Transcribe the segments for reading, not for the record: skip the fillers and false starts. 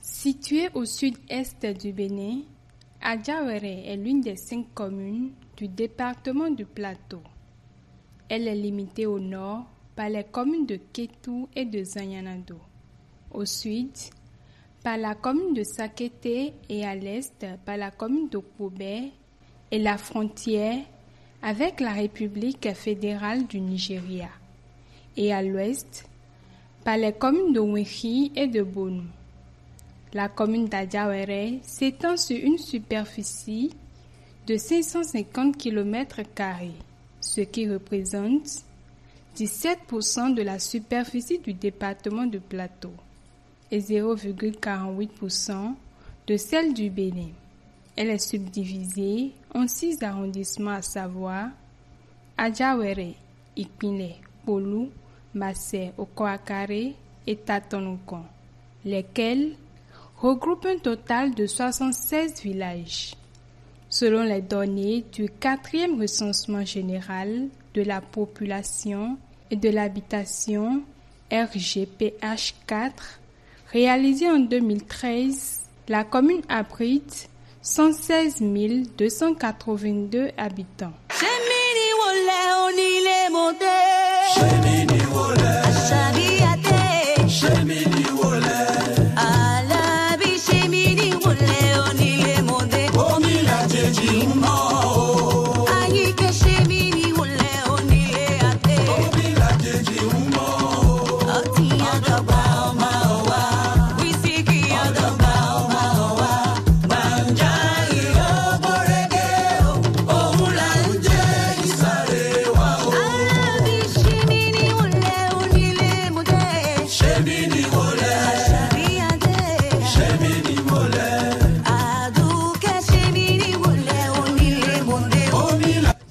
Située au sud-est du Bénin, Adjawéré est l'une des 5 communes du département du Plateau. Elle est limitée au nord par les communes de Kétou et de Zanyanado, au sud par la commune de Sakété et à l'est par la commune d'Okpobé et la frontière avec la République fédérale du Nigeria, et à l'ouest par les communes de Ouéchi et de Bonou. La commune d'Adjawéré s'étend sur une superficie de 550 km², ce qui représente 17% de la superficie du département de Plateau et 0,48% de celle du Bénin. Elle est subdivisée en 6 arrondissements, à savoir Adjawéré, Ipinlé, Polou, Massé, Okoakare et Tatonoukon, lesquels regroupent un total de 76 villages. Selon les données du 4e recensement général de la population et de l'habitation RGPH 4, réalisé en 2013, la commune abrite 116 282 habitants.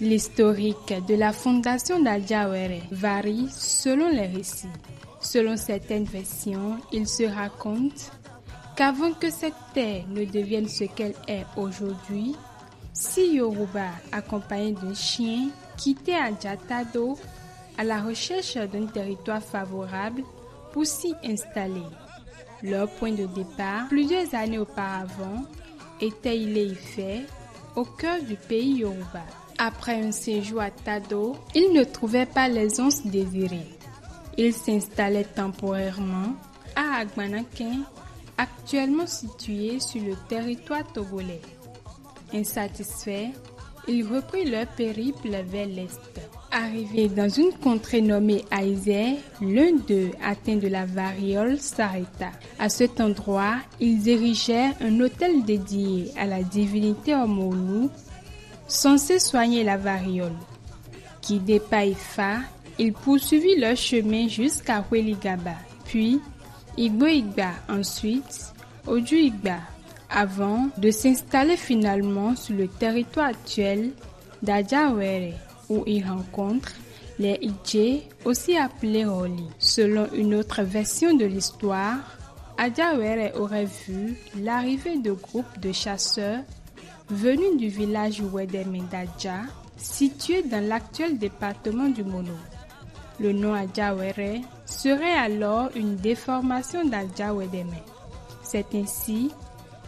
L'historique de la fondation d'Adjawéré varie selon les récits. Selon certaines versions, il se raconte qu'avant que cette terre ne devienne ce qu'elle est aujourd'hui, 6 Yoruba accompagnés d'un chien quittaient Adjatado à la recherche d'un territoire favorable pour s'y installer. Leur point de départ, plusieurs années auparavant, était Ilé-Ifẹ̀, au cœur du pays Yoruba. Après un séjour à Tado, ils ne trouvaient pas l'aisance désirée. Ils s'installaient temporairement à Agbanakin, actuellement situé sur le territoire togolais. Insatisfaits, ils reprirent leur périple vers l'est. Arrivés dans une contrée nommée Aïzé, l'un d'eux, atteint de la variole, s'arrêta. À cet endroit, ils érigèrent un autel dédié à la divinité Omolu, censé soigner la variole. Guidés par Ifa, ils poursuivirent leur chemin jusqu'à Weligaba, puis Igbo-Igba, ensuite Oju-Igba, avant de s'installer finalement sur le territoire actuel d'Adjawéré, où ils rencontrent les Idjé, aussi appelés Roli. Selon une autre version de l'histoire, Adjawéré aurait vu l'arrivée de groupes de chasseurs venus du village Ouédémé d'Adja, situé dans l'actuel département du Mono. Le nom Adjawéré serait alors une déformation d'Adja-Ouédémé. C'est ainsi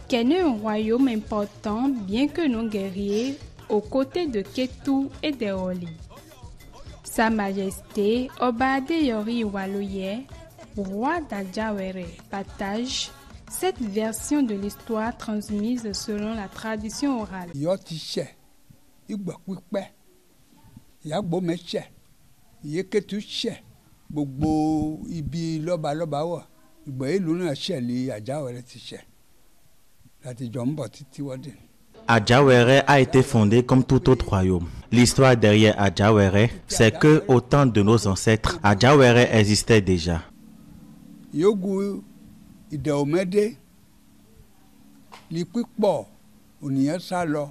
qu'est né un royaume important, bien que non guerrier, aux côtés de Kétou et des Roli. Sa Majesté Oba Adeyori Waloye, roi d'Adjawéré, partage cette version de l'histoire transmise selon la tradition orale. Adjawéré a été fondé comme tout autre royaume. L'histoire derrière Adjawéré, c'est que au temps de nos ancêtres, Adjawéré existait déjà. Ìdẹ̀òmẹ́dé ní pípọ̀ ònìyàn sá lọ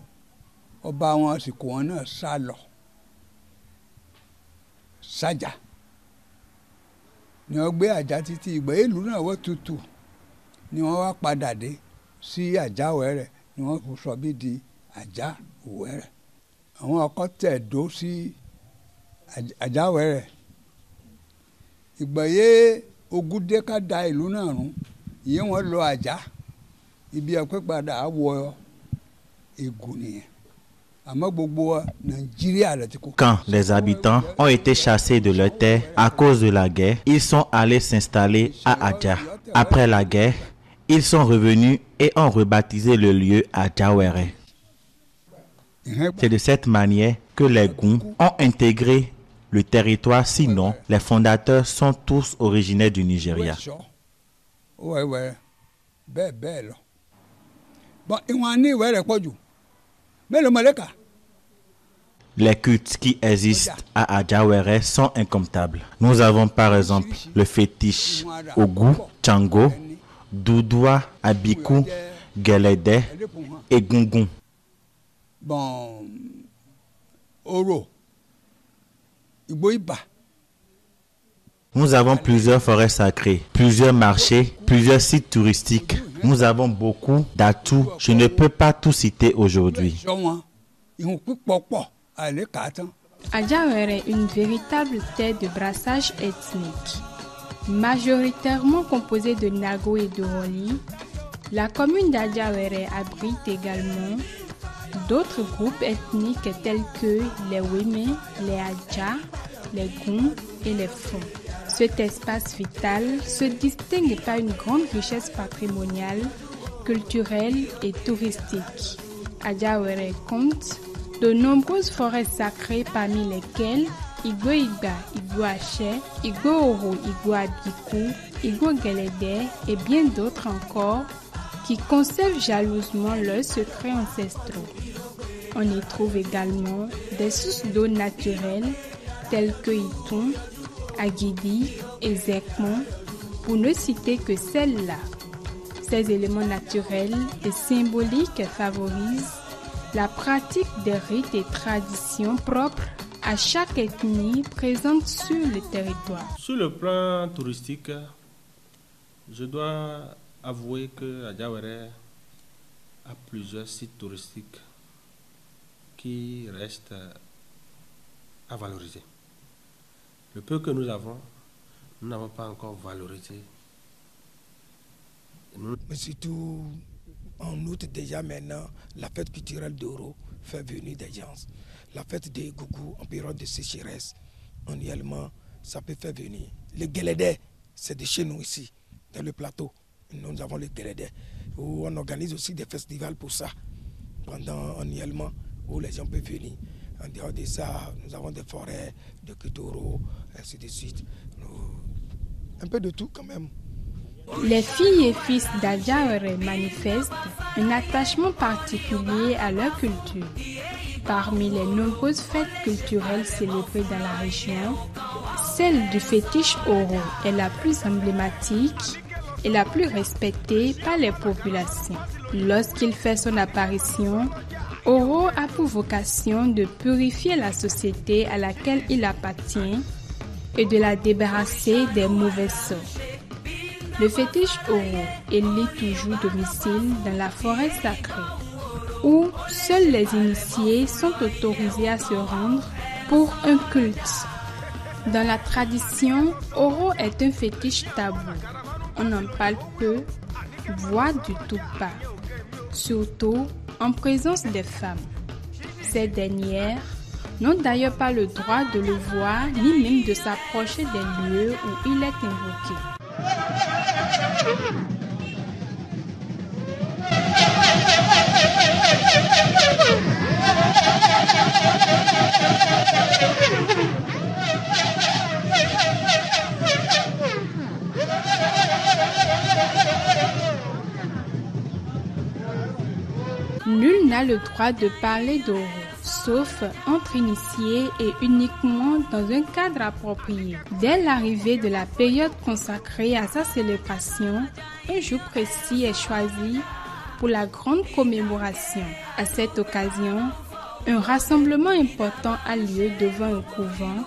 ọba wọn àsìkò wọn náà sá lọ sájà ni wọ́n gbé Àjà títí ìgbà ìlú náà wọ́n tutù ni wọ́n wá padà dé sí Àjàwéré ni wọ́n sọ bí di Àjàwéré. Àwọn ọkọ tẹ̀dó sí Àjáwẹ̀rẹ̀ ìgbà yẹ Ògúndé ká da ìlú náà run ìyẹn wọn lọ Àjà ibi àpẹpàdà àwọ Ègùn nìyẹn àmọ́ gbogbo Nàìjíríà rẹ ti kú. Quand les habitants ont été chassés de leur terre à cause de la guerre, ils sont allés s'installer à Adja. Après la guerre, ils sont revenus et ont rebaptisé le lieu Adjawere. C'est de cette manière que les Goum ont intégré le territoire, sinon les fondateurs sont tous originaires du Nigeria. Les cultes qui existent à Adjawere sont incomptables. Nous avons par exemple le fétiche Ogu, Tchango, Doudoua, Abiku, Gelede et Gungun. Bon, Oro, Iboiba. Nous avons plusieurs forêts sacrées, plusieurs marchés, plusieurs sites touristiques. Nous avons beaucoup d'atouts. Je ne peux pas tout citer aujourd'hui. Adjawere est une véritable terre de brassage ethnique. Majoritairement composée de Nago et de Roli, la commune d'Adjawere abrite également d'autres groupes ethniques tels que les Wémé, les Adja, les Goum et les Fon. Cet espace vital se distingue par une grande richesse patrimoniale, culturelle et touristique. Adjawere compte de nombreuses forêts sacrées parmi lesquelles Igbo Igba, Igbo Aché, Igbo Oro, Igbo Abiku, Igbo Gelede et bien d'autres encore qui conservent jalousement leurs secrets ancestraux. On y trouve également des sources d'eau naturelles telles que Iton, Agidi et Zekmon, pour ne citer que celles-là. Ces éléments naturels et symboliques favorisent la pratique des rites et traditions propres à chaque ethnie présente sur le territoire. Sur le plan touristique, je dois avouer que Adjawere a plusieurs sites touristiques qui restent à valoriser. Le peu que nous n'avons pas encore valorisé. Mais surtout, en août déjà maintenant, la fête culturelle d'Oro fait venir des gens. La fête des Gougou en période de sécheresse, annuellement, ça peut faire venir. Les Gelede, c'est de chez nous ici, dans le plateau. Nous avons les Gelede, où on organise aussi des festivals pour ça, pendant annuellement, où les gens peuvent venir. En dehors de ça, nous avons des forêts de Kitoro, ainsi de suite. Un peu de tout quand même. Les filles et fils d'Adjawere manifestent un attachement particulier à leur culture. Parmi les nombreuses fêtes culturelles célébrées dans la région, celle du fétiche Oro est la plus emblématique et la plus respectée par les populations. Lorsqu'il fait son apparition, Oro a pour vocation de purifier la société à laquelle il appartient et de la débarrasser des mauvais sorts. Le fétiche Oro élit toujours domicile dans la forêt sacrée, où seuls les initiés sont autorisés à se rendre pour un culte. Dans la tradition, Oro est un fétiche tabou. On en parle peu, voire du tout pas, surtout en présence des femmes. Ces dernières n'ont d'ailleurs pas le droit de le voir ni même de s'approcher des lieux où il est invoqué. Nul n'a le droit de parler d'Oro, sauf entre initiés et uniquement dans un cadre approprié. Dès l'arrivée de la période consacrée à sa célébration, un jour précis est choisi pour la grande commémoration. À cette occasion, un rassemblement important a lieu devant un couvent,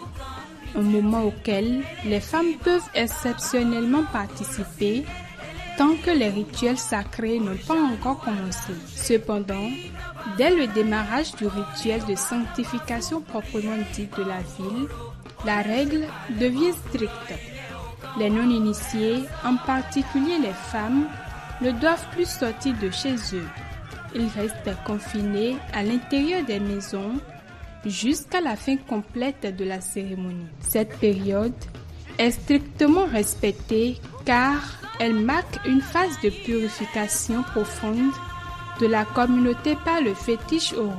un moment auquel les femmes peuvent exceptionnellement participer tant que les rituels sacrés n'ont pas encore commencé. Cependant, dès le démarrage du rituel de sanctification proprement dit de la ville, la règle devient stricte. Les non-initiés, en particulier les femmes, ne doivent plus sortir de chez eux. Ils restent confinés à l'intérieur des maisons jusqu'à la fin complète de la cérémonie. Cette période est strictement respectée car elle marque une phase de purification profonde de la communauté par le fétiche oro.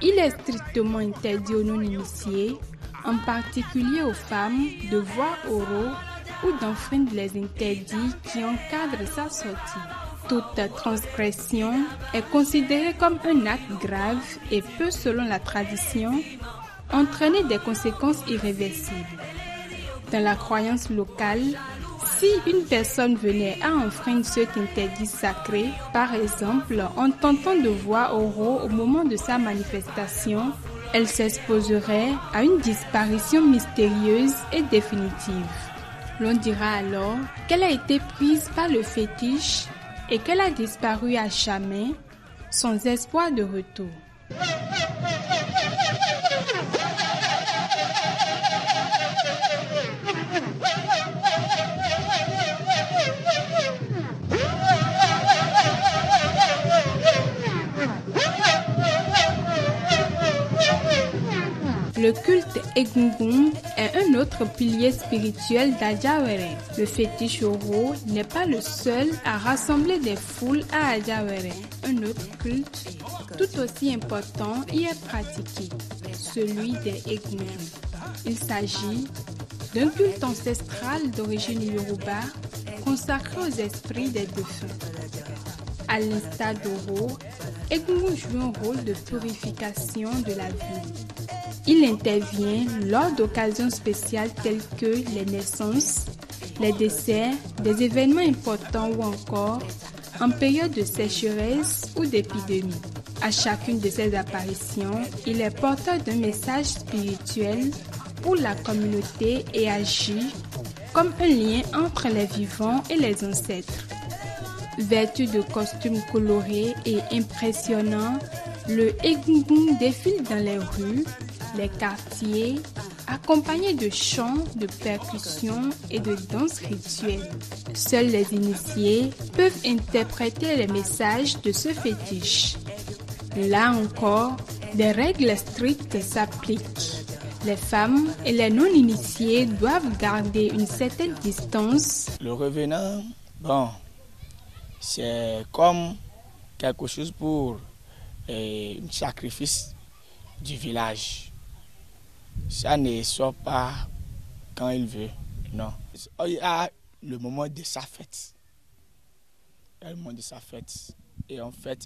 Il est strictement interdit aux non-initiés, en particulier aux femmes, de voir oro ou d'enfreindre les interdits qui encadrent sa sortie. Toute transgression est considérée comme un acte grave et peut, selon la tradition, entraîner des conséquences irréversibles. Dans la croyance locale, si une personne venait à enfreindre cet interdit sacré, par exemple en tentant de voir oro au moment de sa manifestation, elle s'exposerait à une disparition mystérieuse et définitive. L'on dira alors qu'elle a été prise par le fétiche et qu'elle a disparu à jamais, sans espoir de retour. Le culte Egungun est un autre pilier spirituel d'Adjawere. Le fétiche oro n'est pas le seul à rassembler des foules à Adjawere. Un autre culte, tout aussi important, y est pratiqué, celui des Egungun. Il s'agit d'un culte ancestral d'origine yoruba consacré aux esprits des défunts. À l'instar d'Oro, Egungun joue un rôle de purification de la vie. Il intervient lors d'occasions spéciales telles que les naissances, les décès, des événements importants ou encore en période de sécheresse ou d'épidémie. À chacune de ces apparitions, il est porteur d'un message spirituel pour la communauté et agit comme un lien entre les vivants et les ancêtres. Vêtu de costumes colorés et impressionnants, le Egungun défile dans les rues, les quartiers, accompagnés de chants, de percussions et de danses rituelles. Seuls les initiés peuvent interpréter les messages de ce fétiche. Là encore, des règles strictes s'appliquent. Les femmes et les non-initiés doivent garder une certaine distance. Le revenant, c'est comme quelque chose pour un sacrifice du village. Ça ne sort pas quand il veut, non. Il y a le moment de sa fête. Il y a le moment de sa fête. Et en fait,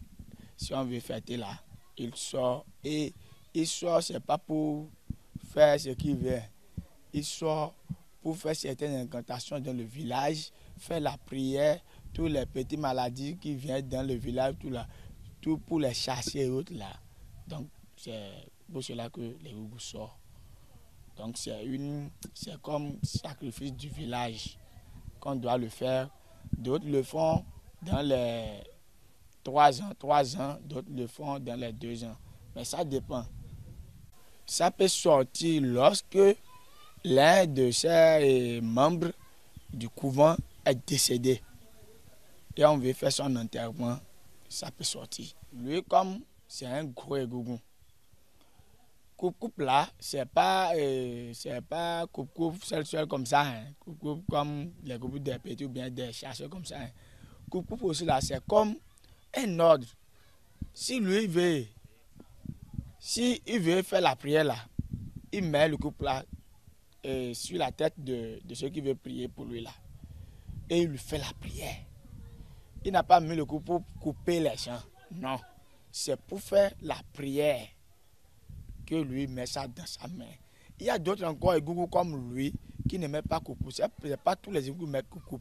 si on veut fêter là, il sort. Et il sort, c'est pas pour faire ce qu'il veut. Il sort pour faire certaines incantations dans le village, faire la prière, toutes les petites maladies qui viennent dans le village, tout pour les chasser et autres là. Donc, c'est pour cela que les Ougous sortent. Donc c'est comme sacrifice du village qu'on doit le faire. D'autres le font dans les 3 ans, d'autres le font dans les 2 ans. Mais ça dépend. Ça peut sortir lorsque l'un de ses membres du couvent est décédé. Et on veut faire son enterrement, ça peut sortir. Lui, comme c'est un gros Egungun, coupe là, c'est pas coupe seul comme ça, hein. Coupe comme les coupes des petits ou bien des chasseurs comme ça. Hein. Coupe aussi là, c'est comme un ordre. Si lui veut, faire la prière là, il met le coupe là sur la tête de ceux qui veulent prier pour lui là. Et il lui fait la prière. Il n'a pas mis le coupe pour couper les gens. Non, c'est pour faire la prière que lui met ça dans sa main. Il y a d'autres encore Egungun comme lui qui ne mettent pas coucou. Ce n'est pas tous les Egungun qui mettent coucou.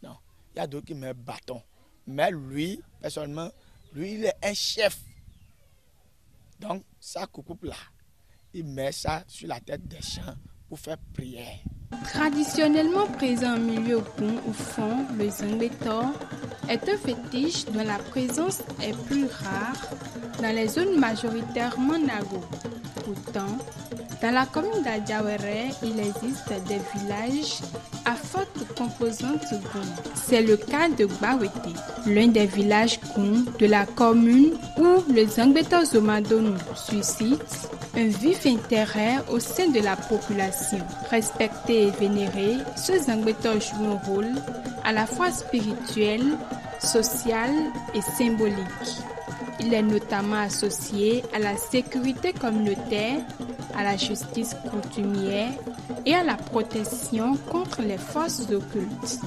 Non, il y a d'autres qui mettent bâton. Mais lui, personnellement, lui, il est un chef. Donc, ça coucou là, il met ça sur la tête des gens pour faire prière. Traditionnellement présent en milieu Ogun ou fond, le Zangbetor est un fétiche dont la présence est plus rare dans les zones majoritairement Nago. Pourtant, Dans la commune d'Adjawéré, il existe des villages à forte composante Goum. C'est le cas de Gbawete, l'un des villages Goum de la commune où le Zangbeto Zomadonou suscite un vif intérêt au sein de la population. Respecté et vénéré, ce Zangbeto joue un rôle à la fois spirituel, social et symbolique. Il est notamment associé à la sécurité communautaire, à la justice coutumière et à la protection contre les forces occultes.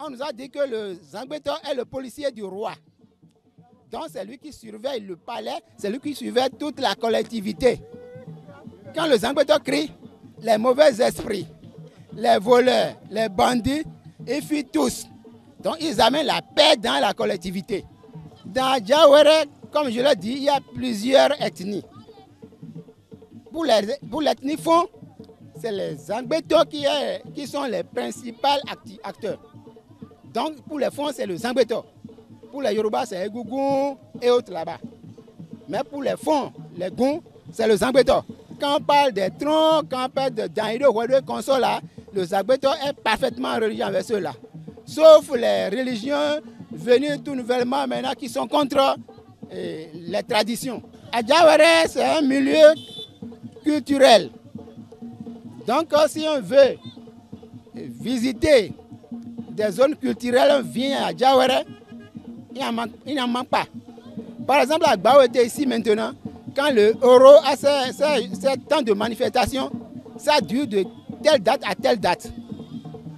On nous a dit que le Zangbeto est le policier du roi. Donc c'est lui qui surveille le palais, c'est lui qui surveille toute la collectivité. Quand le Zangbeto crie, les mauvais esprits, les voleurs, les bandits, ils fuient tous. Donc ils amènent la paix dans la collectivité. Dans Adjawéré, comme je l'ai dit, il y a plusieurs ethnies. Pour l'ethnie Fon, c'est les Zangbeto qui sont les principaux acteurs. Donc pour les Fon, c'est le Zangbeto. Pour les Yoruba, c'est les Gougou et autres là-bas. Mais pour les Fon, les Goum, c'est le Zangbeto. Quand on parle des troncs, quand on parle de Danido, Console, là, le Zangbeto est parfaitement religieux avec ceux-là. Sauf les religions venues tout nouvellement maintenant qui sont contre les traditions. Adjawéré, c'est un milieu culturel. Donc si on veut visiter des zones culturelles, on vient à Adjawéré, il n'en manque pas. Par exemple, à Gbawete ici maintenant, quand le Oro a ses temps de manifestation, ça dure de telle date à telle date.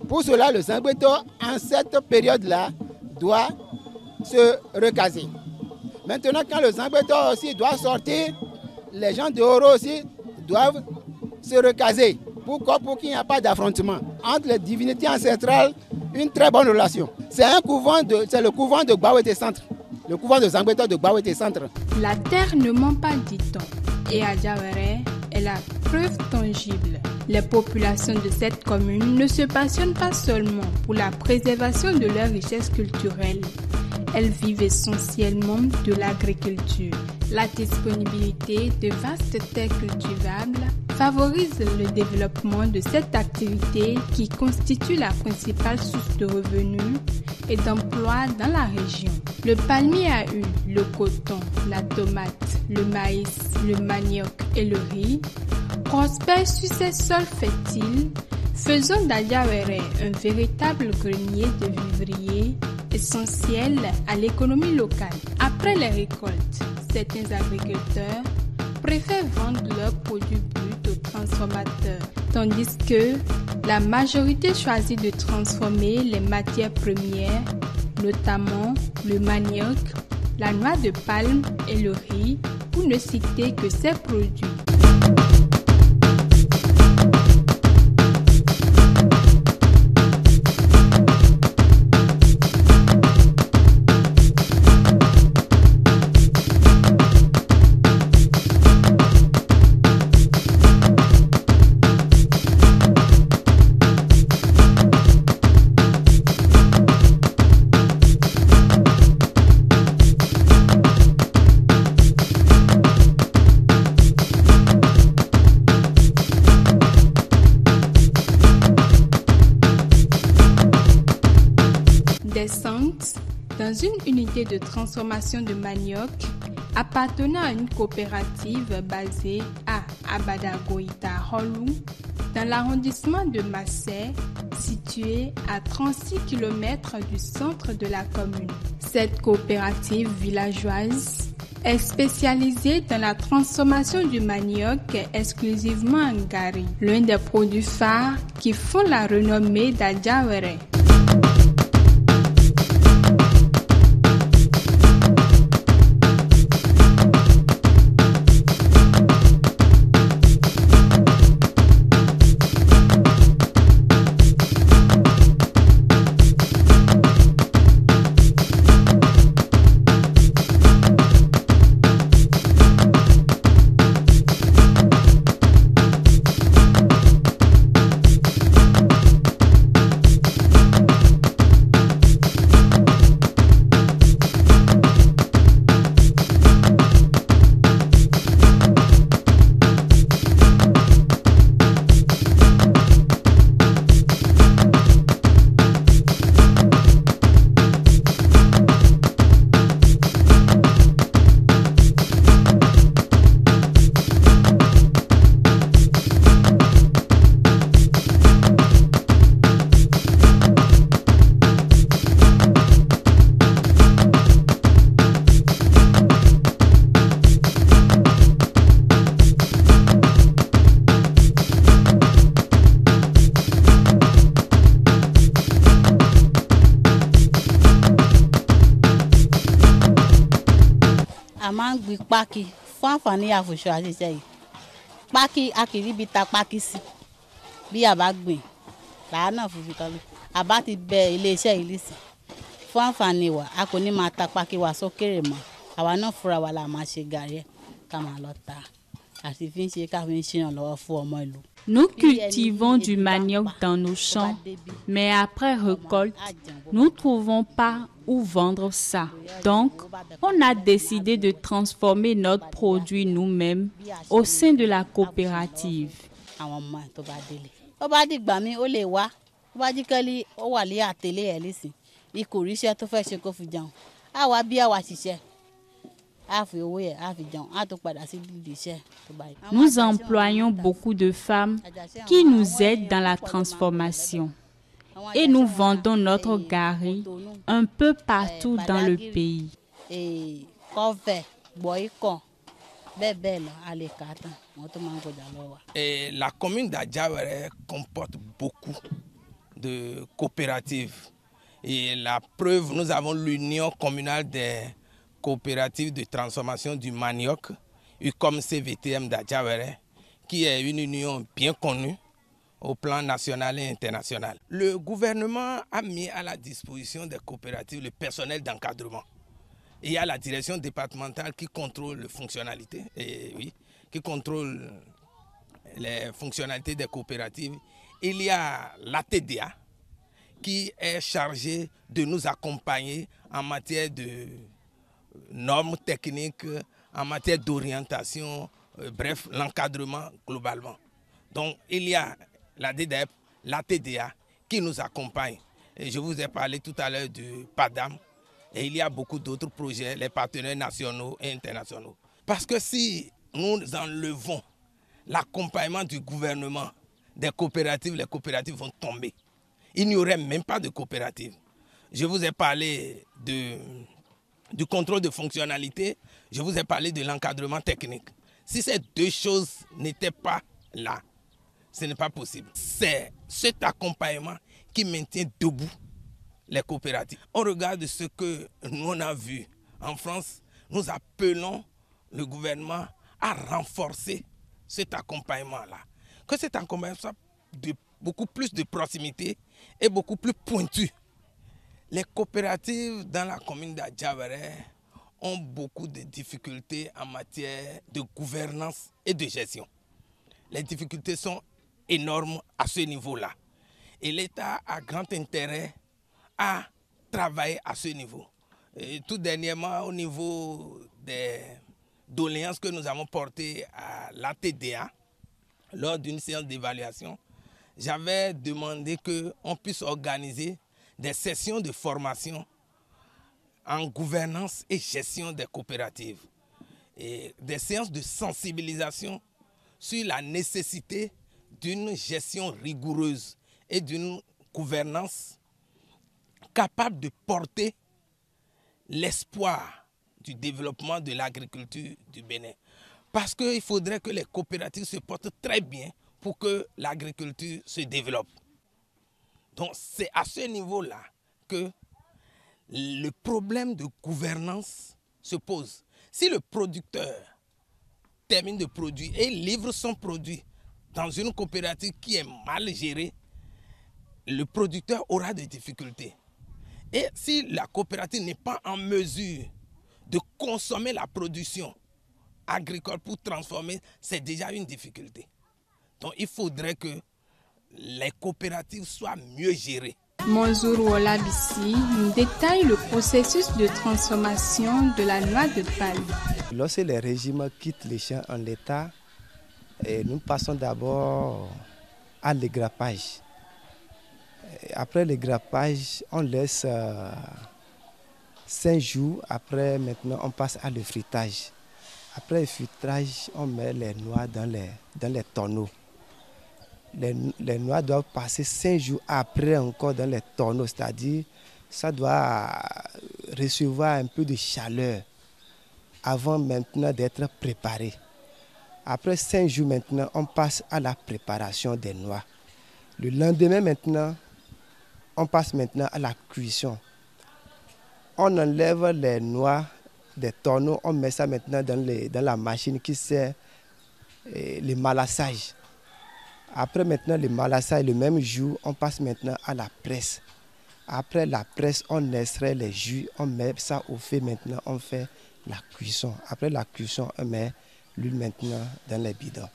Pour cela, le Zangbeto, en cette période-là, doit se recaser. Maintenant, quand le Zangbeto aussi doit sortir, les gens de Oro aussi doivent se recaser. Pourquoi? Pour qu'il n'y ait pas d'affrontement. Entre les divinités ancestrales, une très bonne relation. C'est le couvent de Gbawete Centre. Le couvent de Zangbeto de Gbawete Centre. La terre ne ment pas, dit-on. Et Adjawéré est la preuve tangible. Les populations de cette commune ne se passionnent pas seulement pour la préservation de leurs richesses culturelles. Elles vivent essentiellement de l'agriculture. La disponibilité de vastes terres cultivables favorise le développement de cette activité qui constitue la principale source de revenus et d'emplois dans la région. Le palmier à huile, le coton, la tomate, le maïs, le manioc et le riz prospèrent sur ces sols fertiles, faisant d'Adjawéré un véritable grenier de vivriers essentiel à l'économie locale. Après les récoltes, certains agriculteurs préfèrent vendre leurs produits bruts aux transformateurs, tandis que la majorité choisit de transformer les matières premières, notamment le manioc, la noix de palme et le riz, pour ne citer que ces produits. société de transformation de manioc appartenant à une coopérative basée à Abadagoïta Holou, dans l'arrondissement de Massé, situé à 36 km du centre de la commune. Cette coopérative villageoise est spécialisée dans la transformation du manioc exclusivement en gari, l'un des produits phares qui font la renommée d'Adjawere. Amang gbi paki fún àǹfààní àfòṣọ àṣìṣe yìí paki akiri bi ta paki sí bí a bá gbìn làá náà fún fìkàlù àbá ti bẹ iléeṣẹ́ yìí lì sí fún àǹfààní wa a kò ní máa ta paki wa sókèrè mọ́ àwa náà fúnra wa la máa ṣe gàrí ẹ̀ ká máa lọ ta àti fi ń ṣe ká fi ń ṣèrànlọ́wọ́ fún ọmọ ìlú. Nous cultivons du manioc dans nos champs, mais après récolte, nous ne trouvons pas où vendre ça. Donc, on a décidé de transformer notre produit nous-mêmes au sein de la coopérative. Nous employons beaucoup de femmes qui nous aident dans la transformation et nous vendons notre gari un peu partout dans le pays. Et la commune d'Adjawere comporte beaucoup de coopératives. Et la preuve, nous avons l'union communale des coopératives de transformation du manioc, comme CVTM d'Adjawere, qui est une union bien connue au plan national et international. Le gouvernement a mis à la disposition des coopératives le personnel d'encadrement. Il y a la direction départementale qui contrôle les fonctionnalités, qui contrôle les fonctionnalités des coopératives. Il y a la TDA qui est chargée de nous accompagner en matière de normes techniques, en matière d'orientation, bref, l'encadrement globalement. Donc il y a la DDEP, la TDA qui nous accompagne. Et je vous ai parlé tout à l'heure du PADAM et il y a beaucoup d'autres projets, les partenaires nationaux et internationaux. Parce que si nous enlevons l'accompagnement du gouvernement des coopératives, les coopératives vont tomber. Il n'y aurait même pas de coopérative. Je vous ai parlé du contrôle de fonctionnalité, je vous ai parlé de l'encadrement technique. Si ces deux choses n'étaient pas là, ce n'est pas possible. C'est cet accompagnement qui maintient debout les coopératives. On regarde ce que nous on a vu en France, nous appelons le gouvernement à renforcer cet accompagnement-là. Que cet accompagnement soit de beaucoup plus de proximité et beaucoup plus pointu. Les coopératives dans la commune d'Adjawere ont beaucoup de difficultés en matière de gouvernance et de gestion. Les difficultés sont énormes à ce niveau-là. Et l'État a grand intérêt à travailler à ce niveau. Et tout dernièrement, au niveau des doléances que nous avons portées à la TDA, lors d'une séance d'évaluation, j'avais demandé qu'on puisse organiser des sessions de formation en gouvernance et gestion des coopératives. Et des séances de sensibilisation sur la nécessité d'une gestion rigoureuse et d'une gouvernance capable de porter l'espoir du développement de l'agriculture du Bénin. Parce qu'il faudrait que les coopératives se portent très bien pour que l'agriculture se développe. Donc c'est à ce niveau-là que le problème de gouvernance se pose. Si le producteur termine de produire et livre son produit dans une coopérative qui est mal gérée, le producteur aura des difficultés. Et si la coopérative n'est pas en mesure de consommer la production agricole pour transformer, c'est déjà une difficulté. Donc il faudrait que les coopératives soient mieux gérées. Monzour Olabissi nous détaille le processus de transformation de la noix de palme. Lorsque les régimes quittent les champs en l'état, nous passons d'abord à l'égrappage. Après l'égrappage, on laisse 5 jours. Après, maintenant, on passe à le fruitage. Après le fruitage, on met les noix dans les tonneaux. Les noix doivent passer 5 jours après encore dans les tonneaux, c'est-à-dire ça doit recevoir un peu de chaleur avant maintenant d'être préparé. Après 5 jours maintenant, on passe à la préparation des noix. Le lendemain maintenant, on passe maintenant à la cuisson. On enlève les noix des tonneaux, on met ça maintenant dans la machine qui sert le malassage. Après maintenant le malassage, le même jour, on passe maintenant à la presse. Après la presse, on extrait les jus, on met ça au feu maintenant, on fait la cuisson. Après la cuisson, on met l'huile maintenant dans les bidons.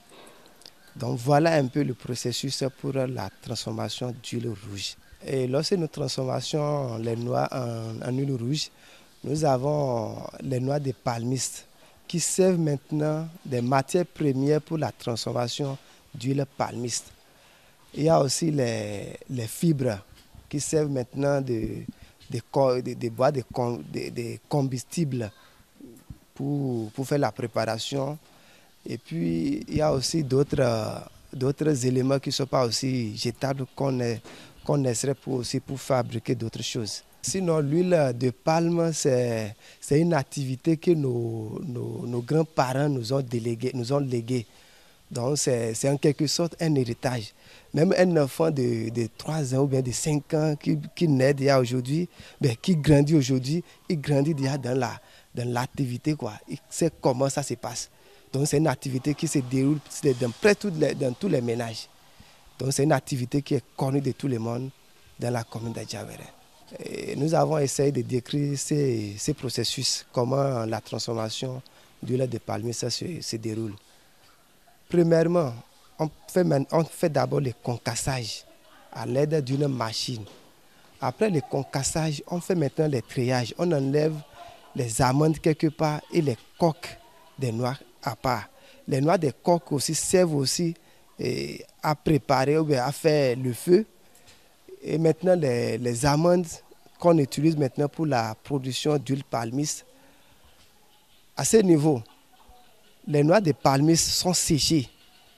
Donc voilà un peu le processus pour la transformation d'huile rouge. Et lorsque nous transformons les noix en huile rouge, nous avons les noix de palmiste qui servent maintenant des matières premières pour la transformation d'huile palmiste. Il y a aussi les fibres qui servent maintenant de bois de combustible pour faire la préparation. Et puis il y a aussi d'autres éléments qui ne sont pas aussi jetables qu'on essaierait pour fabriquer d'autres choses. Sinon, l'huile de palme, c'est une activité que nos grands-parents nous ont léguée. Donc, c'est en quelque sorte un héritage. Même un enfant de 3 ans ou bien de 5 ans qui naît déjà aujourd'hui, qui grandit aujourd'hui, il grandit déjà dans l'activité, quoi. Il sait comment ça se passe. Donc, c'est une activité qui se déroule dans tous les ménages. Donc, c'est une activité qui est connue de tout le monde dans la commune d'Adjawéré. Nous avons essayé de décrire ces processus, comment la transformation d'huile de palmier se déroule. Premièrement, on fait d'abord le concassage à l'aide d'une machine. Après le concassage, on fait maintenant le triage. On enlève les amandes quelque part et les coques des noix à part. Les noix des coques aussi servent aussi à préparer ou bien à faire le feu. Et maintenant, les amandes qu'on utilise maintenant pour la production d'huile palmiste, à ce niveau, les noix de palmiste sont séchées.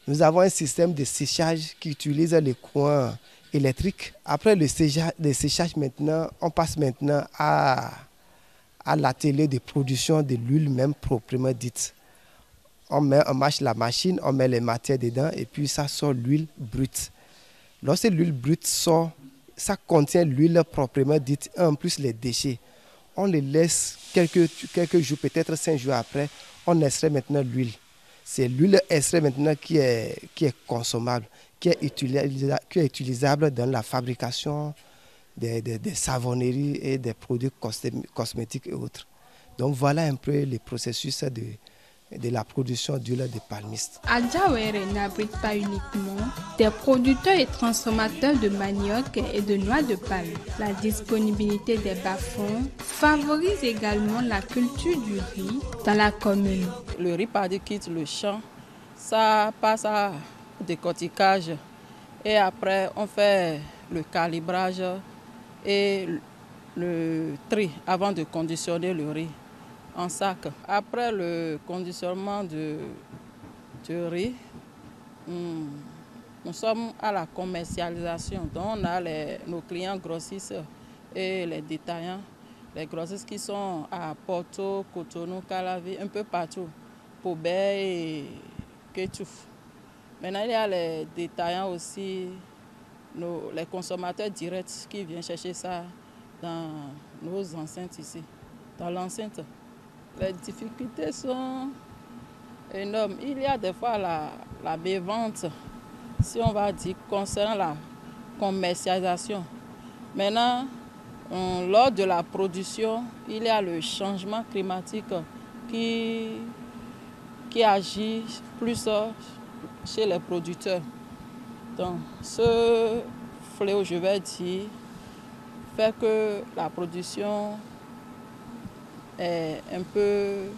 Nous avons un système de séchage qui utilise les courants électriques. Après le séchage maintenant, on passe maintenant à l'atelier de production de l'huile même proprement dite. On marche la machine, on met les matières dedans et puis ça sort l'huile brute. Lorsque l'huile brute sort, ça contient l'huile proprement dite et en plus les déchets. On les laisse quelques jours, peut-être 5 jours après, on extrait maintenant l'huile. C'est l'huile extrait maintenant qui est consommable, qui est utilisable dans la fabrication des savonneries et des produits cosmétiques et autres. Donc voilà un peu le processus de la production d'huile de palmiste. Adjawéré n'abrite pas uniquement des producteurs et transformateurs de manioc et de noix de palme. La disponibilité des bas-fonds favorise également la culture du riz dans la commune. Le riz pardi quitte le champ, ça passe à décortiquage et après on fait le calibrage et le tri avant de conditionner le riz en sac. Après le conditionnement du riz, nous sommes à la commercialisation. Donc on a nos clients grossistes et les détaillants. Les grossistes qui sont à Porto, Cotonou, Calavi, un peu partout, Pobet et Ketchouf. Maintenant, il y a les détaillants aussi, les consommateurs directs qui viennent chercher ça dans nos enceintes ici, dans l'enceinte. Les difficultés sont énormes. Il y a des fois la mévente, si on va dire, concernant la commercialisation. Maintenant, lors de la production, il y a le changement climatique qui agit plus chez les producteurs. Donc, ce fléau, je vais dire, fait que la production est un peu,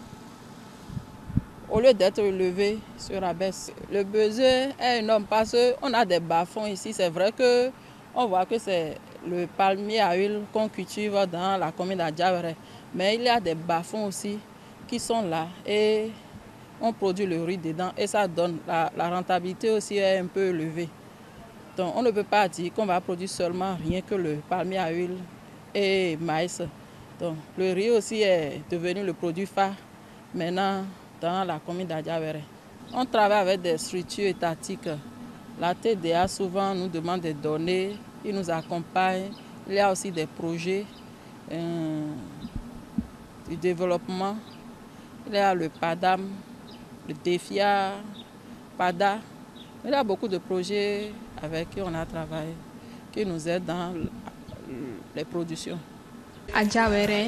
au lieu d'être élevée, se rabaisse. Le besoin est énorme parce qu'on a des bas-fonds ici. C'est vrai qu'on voit que c'est le palmier à huile qu'on cultive dans la commune d'Adjawéré. Mais il y a des bas-fonds aussi qui sont là et on produit le riz dedans et ça donne, la rentabilité aussi est un peu élevée. Donc on ne peut pas dire qu'on va produire seulement rien que le palmier à huile et maïs. Donc le riz aussi est devenu le produit phare maintenant dans la commune d'Adjawéré. On travaille avec des structures étatiques. La TDA souvent nous demande des données, ils nous accompagnent. Il y a aussi des projets du développement. Il y a le PADAM, le DEFIA, PADA. Il y a beaucoup de projets avec qui on a travaillé, qui nous aident dans les productions. Adjawéré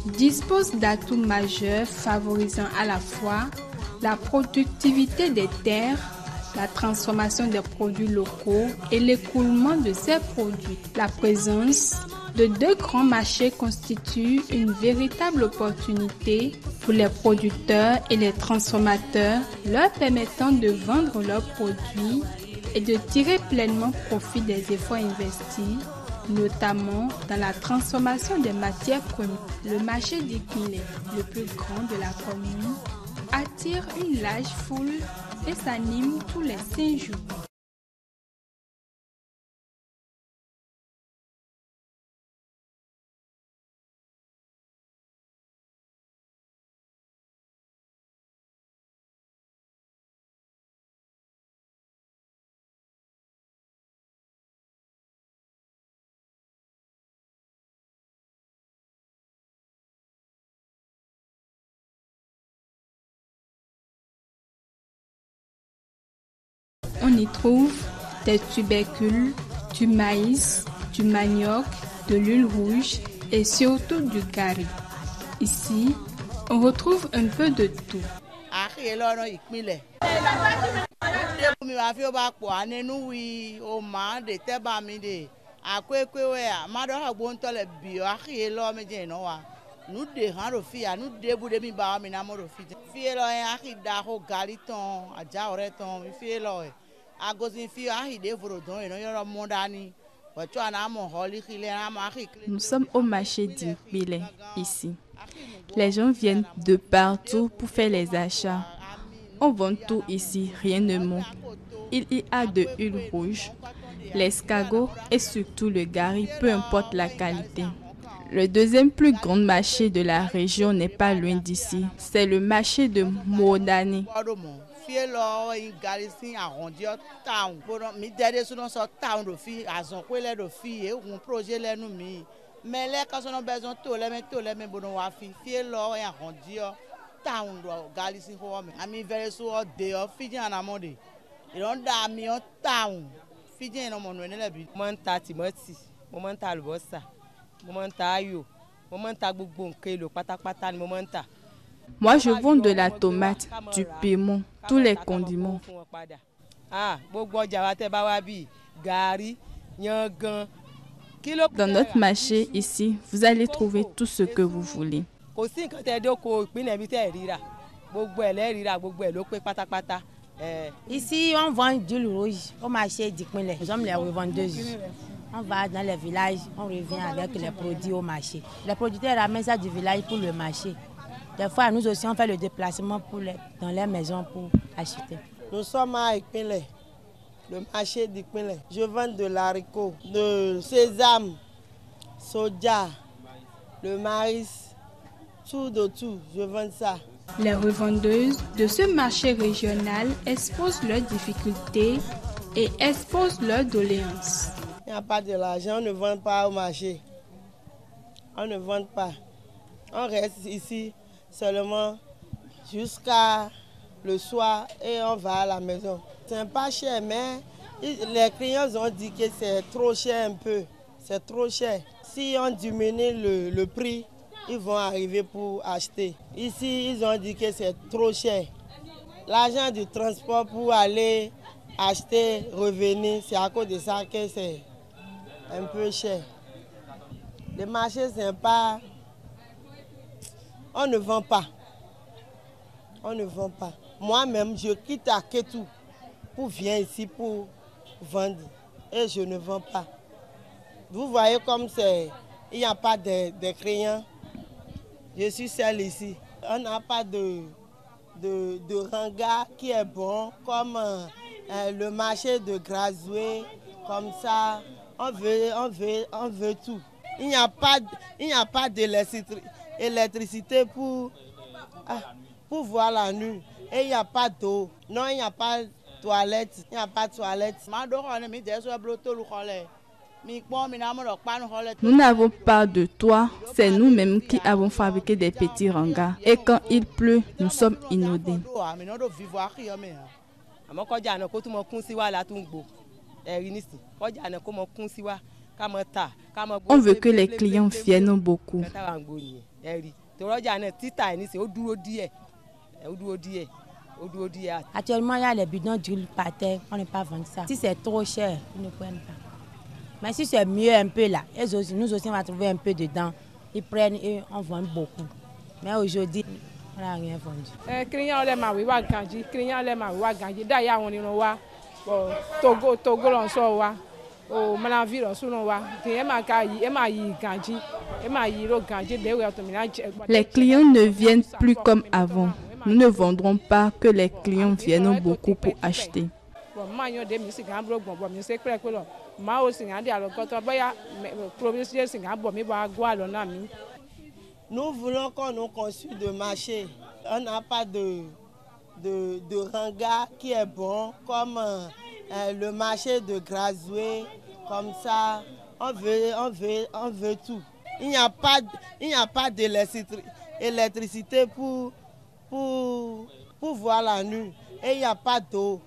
dispose d'atouts majeurs favorisant à la fois la productivité des terres, la transformation des produits locaux et l'écoulement de ces produits. La présence de 2 grands marchés constitue une véritable opportunité pour les producteurs et les transformateurs, leur permettant de vendre leurs produits et de tirer pleinement profit des efforts investis, notamment dans la transformation des matières premières. Le marché d'Ikmilé, le plus grand de la commune, attire une large foule et s'anime tous les 5 jours. On y trouve des tubercules, du maïs, du manioc, de l'huile rouge et surtout du curry. Ici, on retrouve un peu de tout. Nous dérangeons fia, nous débouler mi ba mi na mo fi. Fie lo en aki da ho galiton, aja oreton, fie lo. Agozin fie aki de vorodon e no yoro mondani. Nous sommes au marché d'Ikmilé, ici. Les gens viennent de partout pour faire les achats. On vend tout ici, rien ne manque. Il y a de l'huile rouge, l'escargot et surtout le gari, peu importe la qualité. Le deuxième plus grand marché de la région n'est pas loin d'ici. C'est le marché de Modani. Moi, je vends de la tomate, du piment, tous les condiments. Dans notre marché ici, vous allez trouver tout ce que vous voulez. Ici, on vend du rouge au marché d'Ikmilé. Nous sommes les revendeuses. On va dans les villages, on revient avec les produits au marché. Les producteurs ramènent ça du village pour le marché. Des fois, nous aussi, on fait le déplacement dans les maisons pour acheter. Nous sommes à Ipinle, le marché d'Ipinle. Je vends de l'haricot, de sésame, soja, le maïs, tout de tout, je vends ça. Les revendeuses de ce marché régional exposent leurs difficultés et exposent leurs doléances. Il n'y a pas de l'argent, on ne vend pas au marché. On ne vend pas. On reste ici seulement jusqu'à le soir et on va à la maison. C'est pas cher, mais les clients ont dit que c'est trop cher un peu. C'est trop cher. Si on diminue le prix, ils vont arriver pour acheter. Ici, ils ont dit que c'est trop cher. L'argent du transport pour aller acheter, revenir, c'est à cause de ça que c'est un peu cher. Le marché, c'est pas... On ne vend pas. On ne vend pas. Moi-même, je quitte à Kétou pour venir ici pour vendre. Et je ne vends pas. Vous voyez comme c'est... Il n'y a pas de clients. Je suis seule ici. On n'a pas de ranga qui est bon, comme le marché de Grasoué, comme ça. On veut tout. Il n'y a pas d'électricité pour voir la nuit. Et il n'y a pas d'eau. Non, il n'y a pas de toilette. Il n'y a pas de toilette. Nous n'avons pas de toit, c'est nous-mêmes qui avons fabriqué des petits rangas. Et quand il pleut, nous sommes inondés. On veut que les clients viennent beaucoup. Actuellement, il y a les bidons d'huile par terre, on ne peut pas vendre ça. Si c'est trop cher, ils ne prennent pas. Mais si c'est mieux un peu là, nous aussi on va trouver un peu dedans. Ils prennent et on vend beaucoup. Mais aujourd'hui, on n'a rien vendu. Les clients ne viennent plus comme avant. Nous ne vendrons pas que les clients viennent beaucoup pour acheter. Nous voulons qu'on nous construise de marché. On n'a pas de ranga qui est bon, comme le marché de Grasoué, comme ça. On veut tout. Il n'y a pas d'électricité pour voir la nuit. Et il n'y a pas d'eau.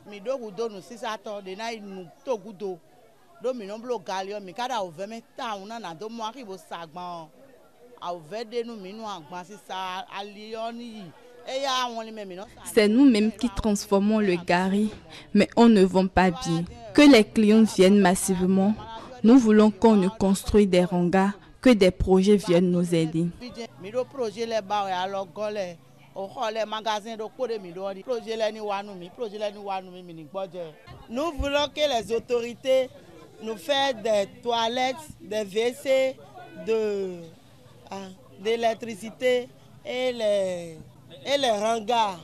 C'est nous-mêmes qui transformons le gari, mais on ne vend pas bien. Que les clients viennent massivement, nous voulons qu'on nous construise des rangas, que des projets viennent nous aider. Nous voulons que les autorités nous fassent des toilettes, des WC, d'électricité et les hangars.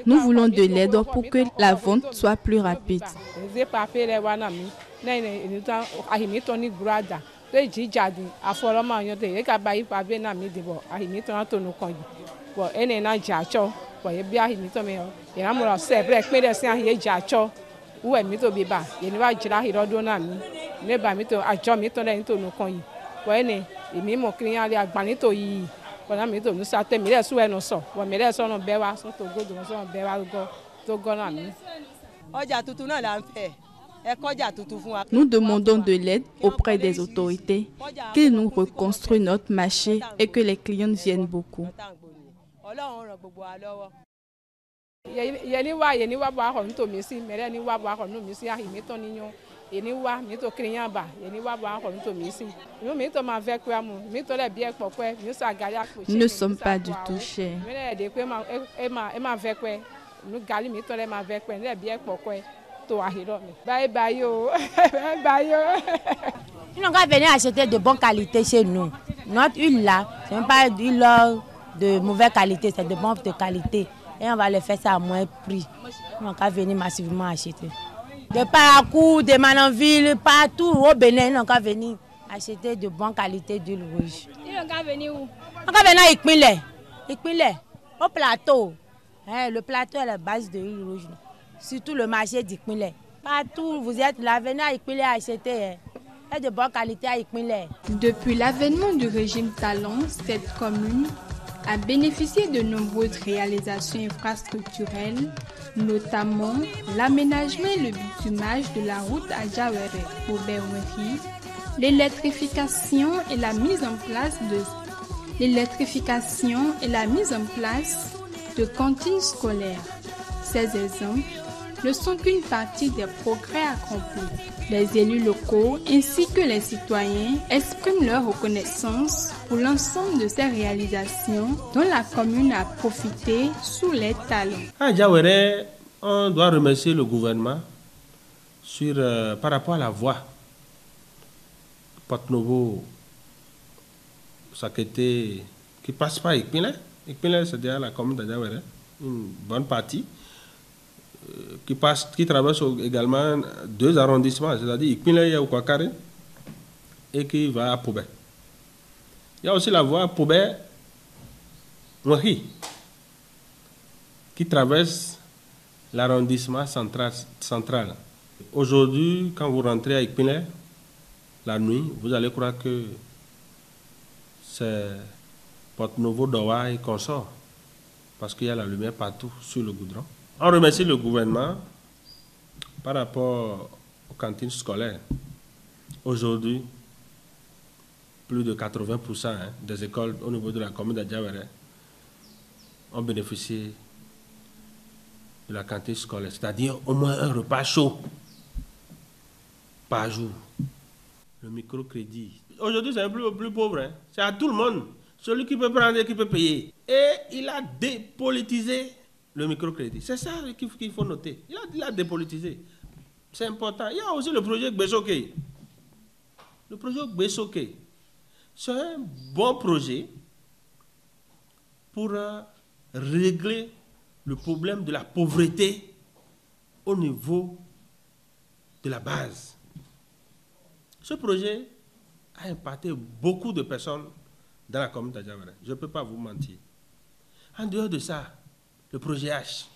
Nous voulons de l'aide pour que la vente soit plus rapide. Nous demandons de l'aide auprès des autorités, qu'ils nous reconstruisent notre marché et que les clients viennent beaucoup. Yeni wa ba ko nto mi si mere ni wa ba ko no mi si ahi mi to ni yon. Yeni wa mi to kriyan ba, yeni wa ba ko nto mi si. Yo mi to ma ve kwa mu, mi to le bi ekpokwe, mi sa gaya ko. Ne sont pas du tout chers. Me de kwa ma ve kwa. Nu gali mi to le ma ve kwa, le bi ekpokwe to ahiro mi. Bye bye yo. Bye yo. Ils n'ont qu'à venir acheter de bonne qualité chez nous. Notre huile là, ce n'est pas de l'huile de mauvaise qualité, c'est de bonne qualité. Et on va les faire ça à moins prix. Ils n'ont qu'à venir massivement acheter. De Parakou, de Manonville, partout au Bénin, ils n'ont qu'à venir acheter de bonne qualité d'huile rouge. Ils n'ont qu'à venir où? Ils n'ont qu'à venir à Ikpile, au plateau. Le plateau est la base de l'huile rouge. Surtout le marché d'Ikpile. Partout vous êtes là, venez à Ikpile acheter. Et de bonne qualité à Ikpile. Depuis l'avènement du régime Talon, cette commune a bénéficié de nombreuses réalisations infrastructurelles, notamment l'aménagement et le bitumage de la route Adjawere au Berweri, l'électrification et la mise en place de cantines scolaires. Ces exemples ne sont qu'une partie des progrès accomplis. Les élus locaux ainsi que les citoyens expriment leur reconnaissance pour l'ensemble de ces réalisations dont la commune a profité sous les talons. À Adjawere, on doit remercier le gouvernement par rapport à la voie Porte-Novo, Sakété, qui passe par Ikpile. Ikpile, c'est déjà la commune d'Adjawere, une bonne partie. Qui traverse également 2 arrondissements, c'est-à-dire Ikpile et Ouakare, et qui va à Poubé. Il y a aussi la voie Poubé-Mouhi, qui traverse l'arrondissement central. Aujourd'hui, quand vous rentrez à Ikpile, la nuit, vous allez croire que c'est Porte-Novo, Doha et consort, parce qu'il y a la lumière partout sur le goudron. On remercie le gouvernement par rapport aux cantines scolaires. Aujourd'hui, plus de 80% des écoles au niveau de la commune d'Adjawere ont bénéficié de la cantine scolaire, c'est-à-dire au moins un repas chaud par jour. Le microcrédit. Aujourd'hui, c'est un plus pauvre. C'est à tout le monde. Celui qui peut prendre et qui peut payer. Et il a dépolitisé le microcrédit. C'est ça qu'il faut noter. Il a dépolitisé. C'est important. Il y a aussi le projet Gbesoke. Le projet Gbesoke, c'est un bon projet pour régler le problème de la pauvreté au niveau de la base. Ce projet a impacté beaucoup de personnes dans la commune d'Adjawere. Je ne peux pas vous mentir. En dehors de ça, le projet H.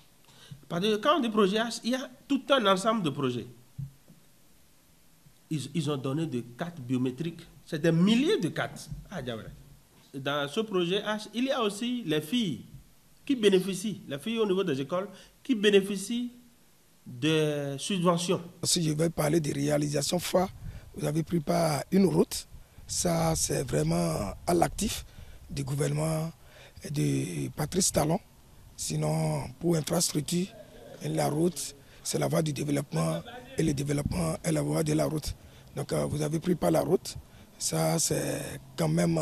Parce que quand on dit projet H, il y a tout un ensemble de projets. Ils ont donné des cartes biométriques. C'est des milliers de cartes à Adjawere. Dans ce projet H, il y a aussi les filles qui bénéficient, les filles au niveau des écoles, qui bénéficient de subventions. Si je vais parler des réalisations phares, vous avez pris part à une route. Ça, c'est vraiment à l'actif du gouvernement de Patrice Talon. Sinon, pour infrastructure, la route, c'est la voie du développement et le développement est la voie de la route. Donc, vous avez pris par la route. Ça, c'est quand même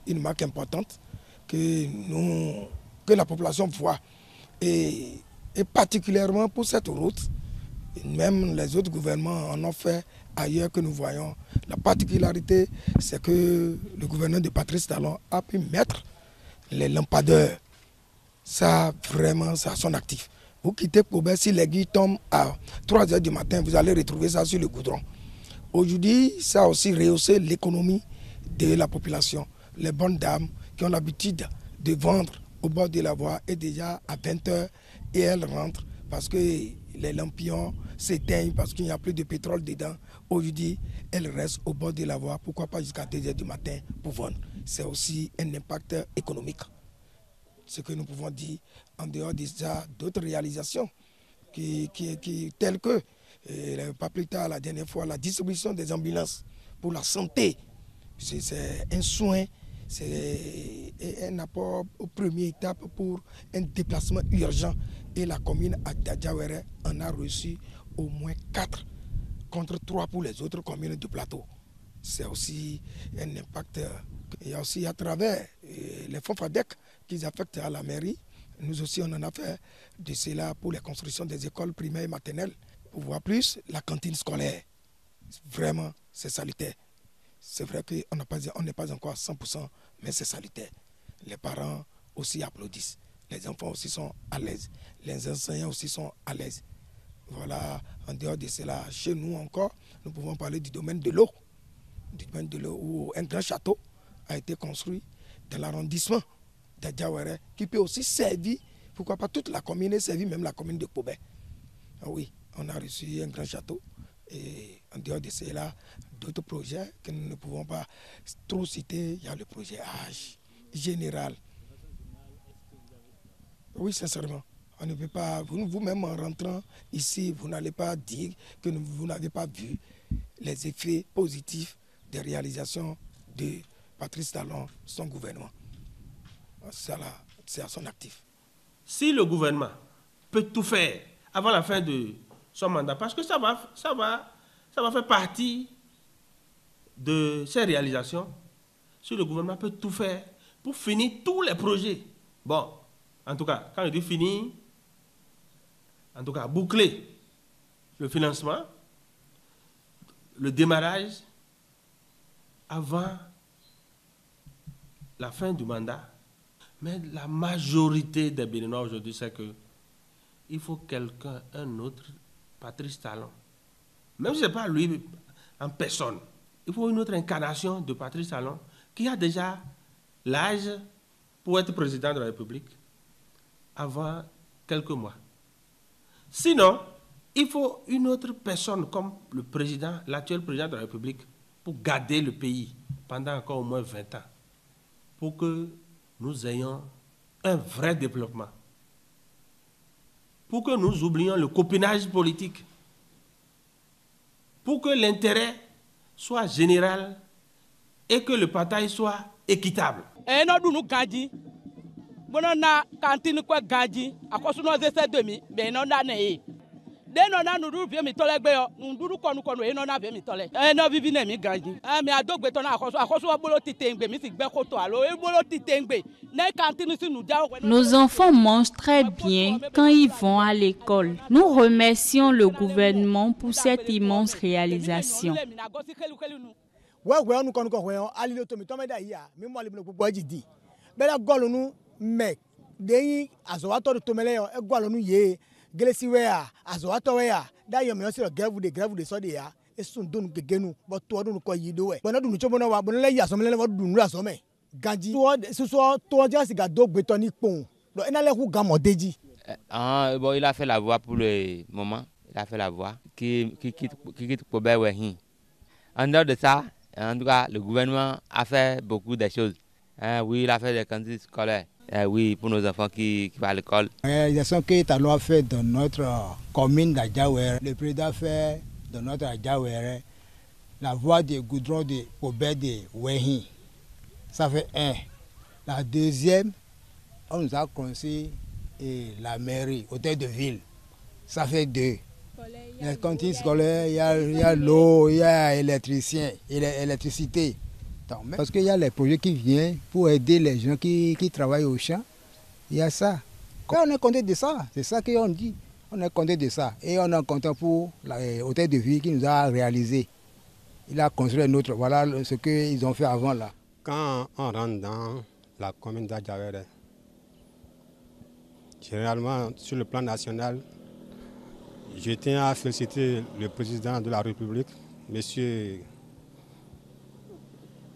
une marque importante que la population voit. Et particulièrement pour cette route, même les autres gouvernements en ont fait ailleurs que nous voyons. La particularité, c'est que le gouvernement de Patrice Talon a pu mettre les lampadaires. Ça, vraiment, ça a son actif. Vous quittez Poubelle, si l'aiguille tombe à 3 h du matin, vous allez retrouver ça sur le goudron. Aujourd'hui, ça a aussi rehaussé l'économie de la population. Les bonnes dames qui ont l'habitude de vendre au bord de la voie et déjà à 20 h et elles rentrent parce que les lampions s'éteignent parce qu'il n'y a plus de pétrole dedans. Aujourd'hui, elles restent au bord de la voie, pourquoi pas jusqu'à 2 h du matin pour vendre. C'est aussi un impact économique. Ce que nous pouvons dire en dehors de ça, d'autres réalisations telles que, pas plus tard la dernière fois, la distribution des ambulances pour la santé. C'est un soin C'est un apport aux première étape pour un déplacement urgent. Et la commune d'Adjawere en a reçu au moins 4 contre 3 pour les autres communes du plateau. C'est aussi un impact. Il y a aussi à travers les fonds FADEC qu'ils affectent à la mairie. Nous aussi, on en a fait de cela pour les constructions des écoles primaires et maternelles. Pour voir plus, la cantine scolaire. Vraiment, c'est salutaire. C'est vrai qu'on n'est pas encore à 100%, mais c'est salutaire. Les parents aussi applaudissent. Les enfants aussi sont à l'aise. Les enseignants aussi sont à l'aise. Voilà, en dehors de cela, chez nous encore, nous pouvons parler du domaine de l'eau. Du domaine de l'eau où un grand château a été construit dans l'arrondissement d'Adjawere, qui peut aussi servir, pourquoi pas toute la commune, et servir même la commune de Kobé. Ah oui, on a reçu un grand château. Et en dehors de cela, d'autres projets que nous ne pouvons pas trop citer. Il y a le projet H général. Oui, sincèrement, on ne peut pas, vous-même en rentrant ici, vous n'allez pas dire que vous n'avez pas vu les effets positifs des réalisations de Patrice Talon, son gouvernement. C'est à son actif. Si le gouvernement peut tout faire avant la fin de son mandat, parce que ça va faire partie de ses réalisations, si le gouvernement peut tout faire pour finir tous les projets, bon, en tout cas, quand je dis finir, en tout cas, boucler le financement, le démarrage, avant la fin du mandat. Mais la majorité des Béninois aujourd'hui, c'est que il faut quelqu'un, un autre, Patrice Talon. Même si ce n'est pas lui en personne, il faut une autre incarnation de Patrice Talon qui a déjà l'âge pour être président de la République avant quelques mois. Sinon, il faut une autre personne comme le président, l'actuel président de la République, pour garder le pays pendant encore au moins 20 ans, pour que nous ayons un vrai développement, pour que nous oublions le copinage politique, pour que l'intérêt soit général et que le partage soit équitable. Nos enfants mangent très bien quand ils vont à l'école. Nous remercions le gouvernement pour cette immense réalisation. Bon, il a fait la voie pour le moment. Il a fait la voie qui quitte Kobé Wehin. En dehors de ça, en tout cas, le gouvernement a fait beaucoup de choses. Oui, il a fait des cantines scolaires. Oui, pour nos enfants qui vont à l'école. La réalisation que Talon a fait dans notre commune d'Adjawere, le président a fait dans notre Adjawere, la voie de goudron de Kobé de Wehin. Ça fait un. La deuxième, on nous a construit la mairie, hôtel de ville. Ça fait 2. Les cantines scolaires, il y a l'eau, il y a l'électricité. Parce qu'il y a les projets qui viennent pour aider les gens qui travaillent au champ. Il y a ça. Quand on est content de ça, c'est ça qu'on dit. On est content de ça. Et on est content pour l'hôtel de ville qui nous a réalisé. Il a construit un autre. Voilà ce qu'ils ont fait avant là. Quand on rentre dans la commune d'Adjawere, généralement sur le plan national, je tiens à féliciter le président de la République, M.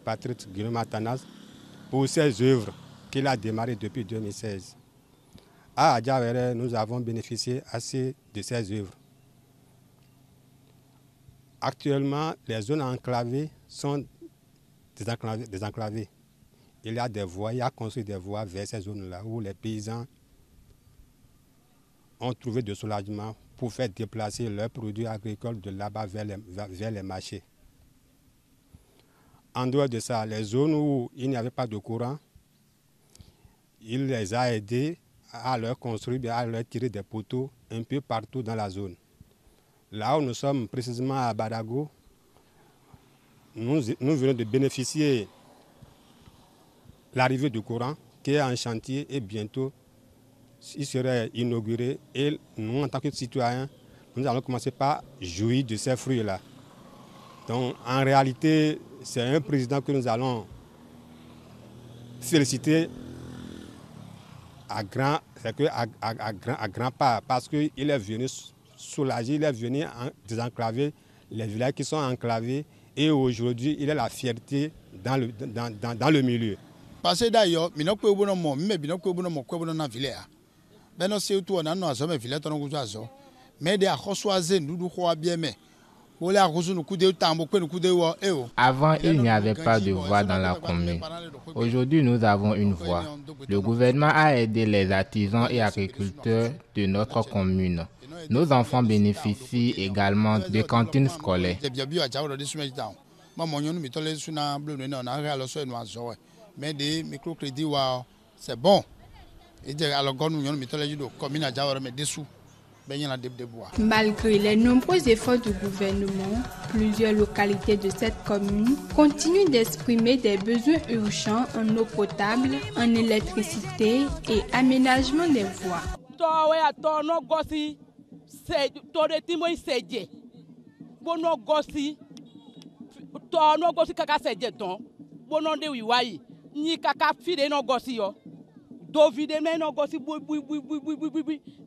Patrice Guillaume Athanas, pour ses œuvres qu'il a démarrées depuis 2016. À Adjawere, nous avons bénéficié assez de ses œuvres. Actuellement, les zones enclavées sont désenclavées. Il y a des voies, il a construit des voies vers ces zones-là où les paysans ont trouvé de soulagement pour faire déplacer leurs produits agricoles de là-bas vers les marchés. En dehors de ça, les zones où il n'y avait pas de courant, il les a aidés à leur construire, à leur tirer des poteaux un peu partout dans la zone. Là où nous sommes précisément à Badago, nous venons de bénéficier de l'arrivée du courant qui est en chantier et bientôt il serait inauguré. Et nous, en tant que citoyens, nous allons commencer par jouir de ces fruits-là. Donc en réalité, c'est un président que nous allons féliciter à grand pas parce qu'il est venu soulager, il est venu désenclaver les villages qui sont enclavés et aujourd'hui il est la fierté dans le milieu. Parce que d'ailleurs, je ne sais pas si Avant, il n'y avait pas de voix dans la commune. Aujourd'hui, nous avons une voix. Le gouvernement a aidé les artisans et agriculteurs de notre commune. Nos enfants bénéficient également de cantines scolaires. C'est bon. Malgré les nombreux efforts du gouvernement, plusieurs localités de cette commune continuent d'exprimer des besoins urgents en eau potable, en électricité et aménagement des voies. Dovide me no gosi bui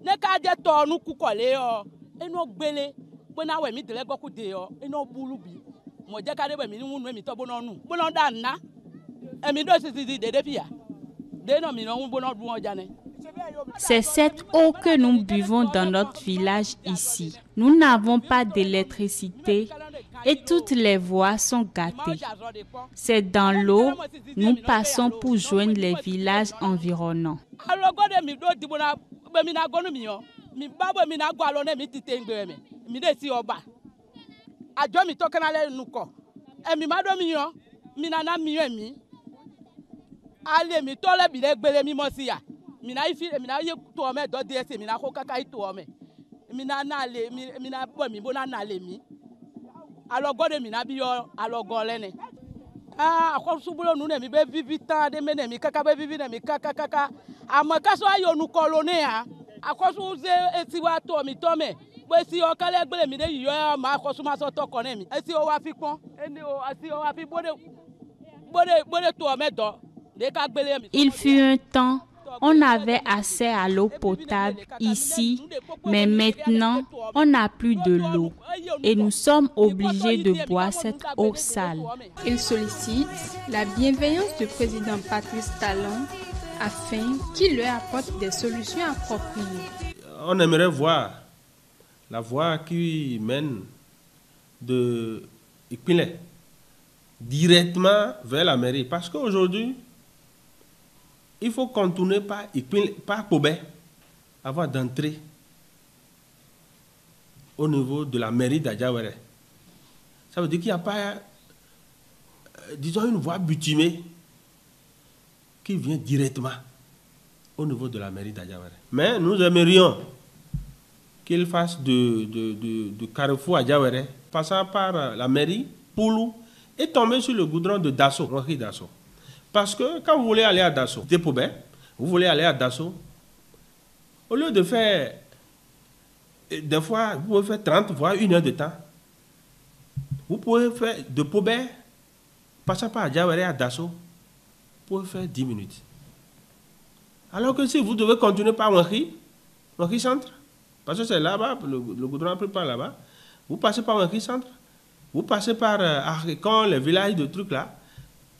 ne ka je to nu ku kole yo eno gbele bona we mi dele goku de yo eno bulu bi mo je ka de we mi nu mi to bona nu bona da na emi do si de pia de no mi no bona du oja ne. C'est cette eau que nous buvons dans notre village ici. Nous n'avons pas d'électricité et toutes les voies sont gâtées. C'est dans l'eau nous passons pour joindre les villages environnants. Mina ye to me do DS mina ko kaka ito me mina na le mina bo mi bona na le mi alogo de mina bi yo alogo le ne ko subulo nu ne mi be vivi tan de me ne mi kaka be vivi ne mi kaka amaka so ayo nu kolone a akosu ze eti wa to mi to me bo si o kale gbele mi de yo ma akosu ma so to ko ne mi esi o wa fi pon eni o asi o wa fi bode to me do de ka gbele mi. Il fut un temps on avait accès à l'eau potable ici, mais maintenant, on n'a plus de l'eau et nous sommes obligés de boire cette eau sale. Il sollicite la bienveillance du président Patrice Talon afin qu'il leur apporte des solutions appropriées. On aimerait voir la voie qui mène de Ipinle directement vers la mairie parce qu'aujourd'hui, il faut contourner par Pobé avant d'entrer au niveau de la mairie d'Adjawere. Ça veut dire qu'il n'y a pas, disons, une voie bitumée qui vient directement au niveau de la mairie d'Adjawere. Mais nous aimerions qu'il fasse de Carrefour Adjawere, passant par la mairie, Poulou, et tomber sur le goudron de Dasso, Henri Dasso. Parce que quand vous voulez aller à Dasso, vous voulez aller à Dasso, au lieu de faire, des fois, vous pouvez faire 30, voire 1 heure de temps. Vous pouvez faire de Pobé, passant par Adjawere à Dasso, vous pouvez faire 10 minutes. Alors que si vous devez continuer par Henri Centre, parce que c'est là-bas, le goudron ne pas là-bas, vous passez par Henri Centre, vous passez par Aricon, les villages de trucs là,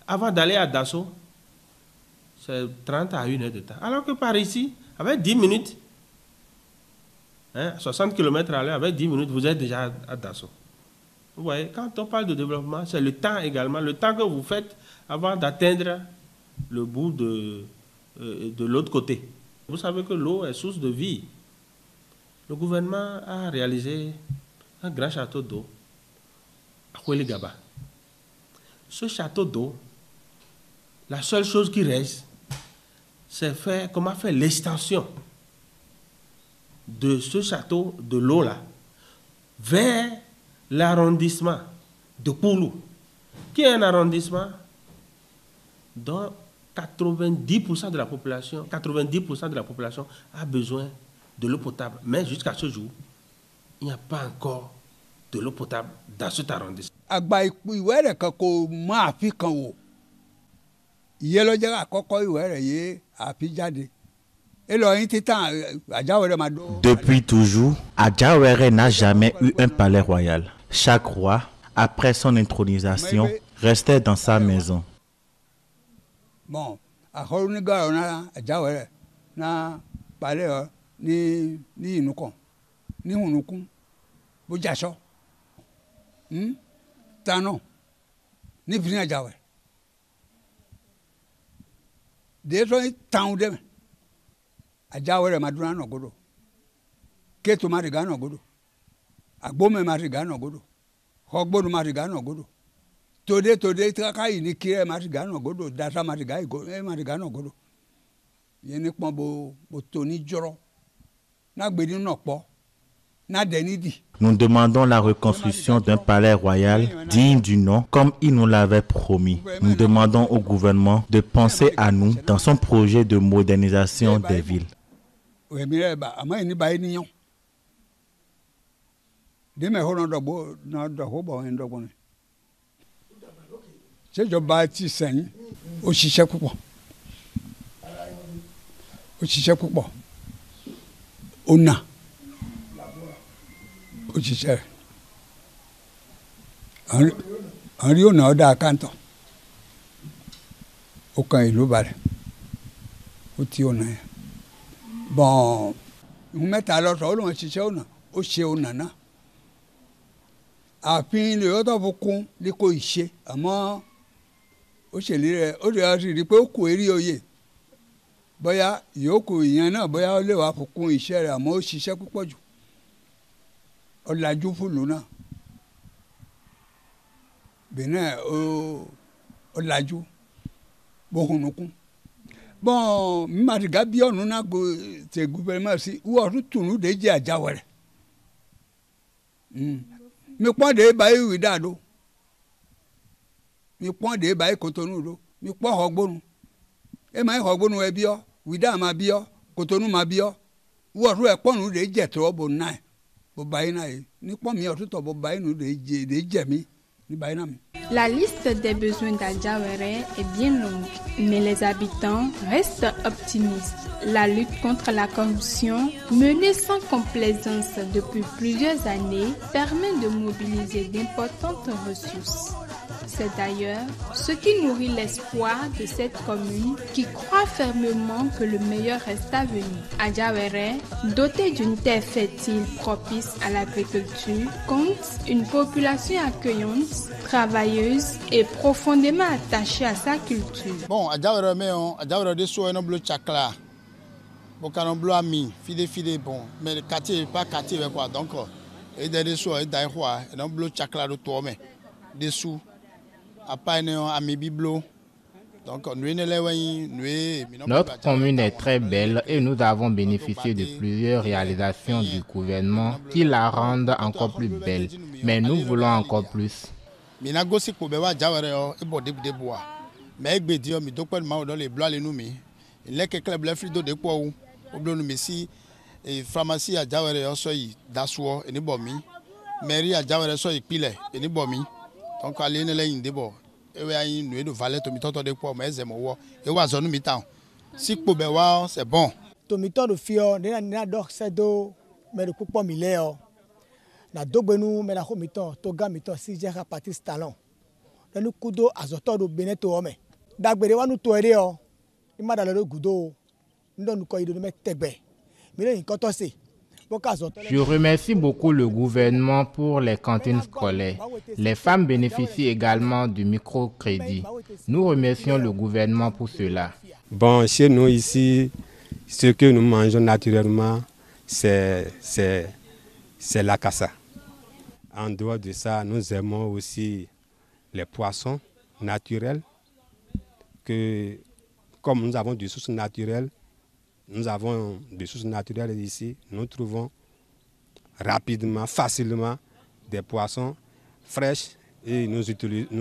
avant d'aller à Dasso, c'est 30 à 1 heure de temps. Alors que par ici, avec 10 minutes, 60 km à l'heure, avec 10 minutes, vous êtes déjà à Dasso. Vous voyez, quand on parle de développement, c'est le temps également, le temps que vous faites avant d'atteindre le bout de l'autre côté. Vous savez que l'eau est source de vie. Le gouvernement a réalisé un grand château d'eau à Koueligaba. ce château d'eau, la seule chose qui reste, c'est comment faire l'extension de ce château de l'eau là vers l'arrondissement de Koulou, qui est un arrondissement dont 90% de la population a besoin de l'eau potable. Mais jusqu'à ce jour, il n'y a pas encore de l'eau potable dans cet arrondissement. Depuis toujours, Adjawere n'a jamais eu un palais royal. Chaque roi, après son intronisation, restait dans sa maison. Bon, na palais ni inukon ni hunukun bojaso tano ni vini Adjawere de so town dem Adjawere maduna no godo keto mariga no godo agbome mariga no godo hogbodu mariga no godo tode trakai ni kire mariga no godo data mariga no godo yeni pon bo toni joro na gbedi no po na denidi. Nous demandons la reconstruction d'un palais royal digne du nom comme il nous l'avait promis. Nous demandons au gouvernement de penser à nous dans son projet de modernisation des villes. Ṣèjọba ti sẹ́yìn ó ṣiṣẹ́ púpọ̀ ó nà ó ṣiṣẹ́ àwọn rí ọ̀nà ọ̀dà àkáǹtọ̀ ó kan ìlú balẹ̀ ó ti ọ̀nà yẹn bọ́n ìhun mẹ́ta lọ́sọ̀ ó lóun ṣiṣẹ́ ọ̀nà ó ṣe ọ̀nà náà àfin lè yọ́tọ̀ fún kún ní kò ṣe àmọ́ ó ṣèlérí rẹ̀ ó rí i pé ó kù eré oyè bóyá ìyókù ìyẹn náà bóyá ó lè wá fún kún iṣẹ́ rẹ̀ àmọ́ ó ṣiṣẹ́ púpọ̀ jù ọ̀làjú fúlù náà Benin ọ̀làjú bóhùnukún bọ́n mímàdìgá bí ọ̀nù náà ṣe gúbẹ̀rẹ̀mọ̀ sí wọ́n tún dé jẹ́ Adjawere mi pọ́n dé báyìí wí dáadó mi pọ́n dé báyìí Kotonu do mi pọ́n ọgbónu ẹ máa ń ọgbónu ẹ bí ọ wí dáa máa bí ọ Kotonu máa bí ọ wọ́n tún ẹ pọ́nù dé jẹ̀ tó bò náà bò báyìí náà yìí ní pọ́n mi ọ̀tútọ̀ bò báyìí nù dé jẹ̀ mí ní báyìí náà mi. La liste des besoins d'Adjawere est bien longue, mais les habitants restent optimistes. La lutte contre la corruption, menée sans complaisance depuis plusieurs années, permet de mobiliser d'importantes ressources. C'est d'ailleurs ce qui nourrit l'espoir de cette commune qui croit fermement que le meilleur reste à venir. Adjawere, doté d'une terre fertile propice à l'agriculture, compte une population accueillante, travailleuse et profondément attachée à sa culture. Bon, Adjawere de so eno blo chakla. Bokano blo ami, fide bon, mais le quartier pas quartier quoi donc et de so et dai quoi, eno blo chakla do to me. Dessous Notre commune est très belle et nous avons bénéficié de plusieurs réalisations du gouvernement qui la rendent encore plus belle. Mais nous voulons encore plus. Donc aller ne lẹ́yìn debo ewe ayin nu edo valet to mi toto de po me zemo wo e wa zonu mi town si po be wa c'est bon to mi to do fio na do sedo me do pupo mi le o na dogbenu me la ho mi to ga mi to si je ka parti talon na nu kudo azoto do Benin to o me dagbere wa nu to ere o ni ma da lo gudo ndo nu ko ido me tegbe mi le nkan to se. Je remercie beaucoup le gouvernement pour les cantines scolaires. Les femmes bénéficient également du microcrédit. Nous remercions le gouvernement pour cela. Bon, chez nous ici, ce que nous mangeons naturellement, c'est la cassa. En dehors de ça, nous aimons aussi les poissons. naturelles, que comme nous avons des sources naturelles, ici, nous trouvons rapidement, facilement des poissons fraîches et nous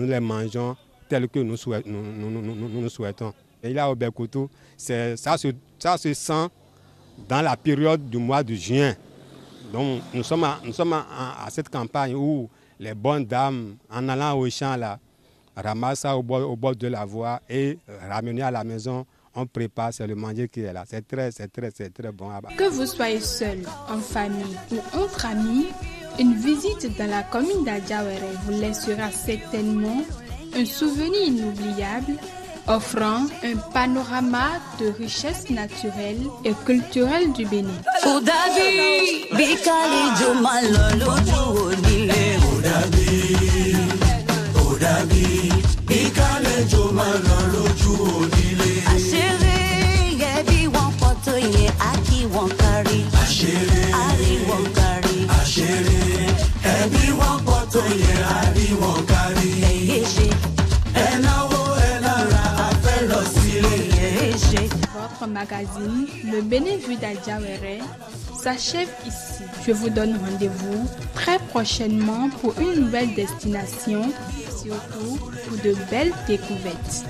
les mangeons tels que nous souhaitons. Et là au Bekoto, ça se sent dans la période du mois de juin. Donc nous sommes à cette campagne où les bonnes dames, en allant au champ là, ramassent ça au bord de la voie et ramener à la maison, on prépare, c'est le manger qui est là. C'est très bon. Que vous soyez seul, en famille ou entre amis, une visite dans la commune d'Adjawéré vous laissera certainement un souvenir inoubliable, offrant un panorama de richesse naturelle et culturelle du Bénin. Votre magazine, Le Bénin vu d'Adjawéré, s'achève ici. Je vous donne rendez-vous très prochainement pour une nouvelle destination, surtout pour de belles découvertes.